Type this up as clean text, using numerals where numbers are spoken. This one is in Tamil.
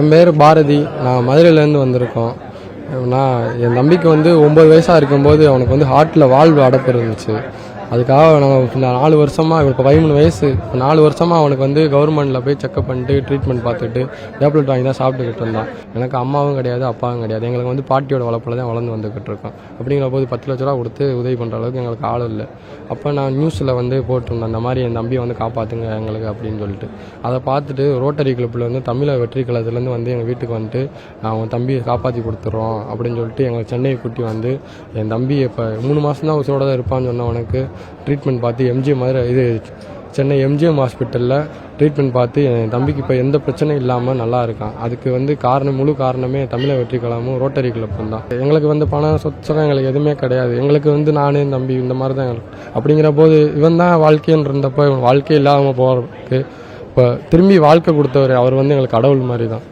என் பேர் பாரதி. நான் மதுரையிலேருந்து வந்திருக்கோம். நான் என் தம்பிக்கு 9 வயசாக இருக்கும்போது அவனுக்கு ஹார்ட்டில் வால்வு அடைப்பு இருந்துச்சு. அதுக்காக நாங்கள் 4 வருஷமாக, இப்போ 13 வயசு, 4 வருஷமாக அவனுக்கு கவர்மெண்ட்டில் போய் செக்அப் பண்ணிட்டு ட்ரீட்மெண்ட் பார்த்துட்டு டேப்லெட் வாங்கி தான் சாப்பிட்டுக்கிட்டு இருந்தான். எனக்கு அம்மாவும் கிடையாது, அப்பாவும் கிடையாது. எங்களுக்கு பாட்டியோட வளர்ப்பில் தான் வளர்ந்து வந்துக்கிட்டு இருக்கோம். அப்படிங்கிற போது 10 லட்ச ரூபா கொடுத்து உதவி பண்ணுற அளவுக்கு எங்களுக்கு ஆள் இல்லை. அப்போ நான் நியூஸில் போட்டிருந்தேன், அந்த மாதிரி என் தம்பியை காப்பாற்றுங்க எங்களுக்கு அப்படின்னு சொல்லிட்டு. அதை பார்த்துட்டு ரோட்டரி கிளப்பில் தமிழக வெற்றி கழகத்துலேருந்து எங்கள் வீட்டுக்கு நான் உன் தம்பியை காப்பாற்றி கொடுத்துட்றோம் அப்படின்னு சொல்லிட்டு எங்களை சென்னையை கூட்டி என் தம்பி இப்போ 3 மாதம் தான் உசுரோட தான் இருப்பான்னு சொன்னவனுக்கு ட்ரீட்மெண்ட் பார்த்து சென்னை எம்ஜிஎம் ஹாஸ்பிட்டலில் ட்ரீட்மெண்ட் பார்த்து என் தம்பிக்கு இப்போ எந்த பிரச்சனையும் இல்லாமல் நல்லா இருக்கான். அதுக்கு முழு காரணமே தமிழக வெற்றி கழகமும் ரோட்டரி கிளப்பும் தான். எங்களுக்கு பணம் சொச்சம் எங்களுக்கு எதுவுமே கிடையாது. எங்களுக்கு நானே தம்பி இந்த மாதிரி தான் எங்களுக்கு. அப்படிங்கிற போது இவன் தான் வாழ்க்கைன்னு இருந்தப்போ இவன் வாழ்க்கை இல்லாமல் போகிறதுக்கு இப்போ திரும்பி வாழ்க்கை கொடுத்தவர் அவர் எங்களுக்கு கடவுள் மாதிரி தான்.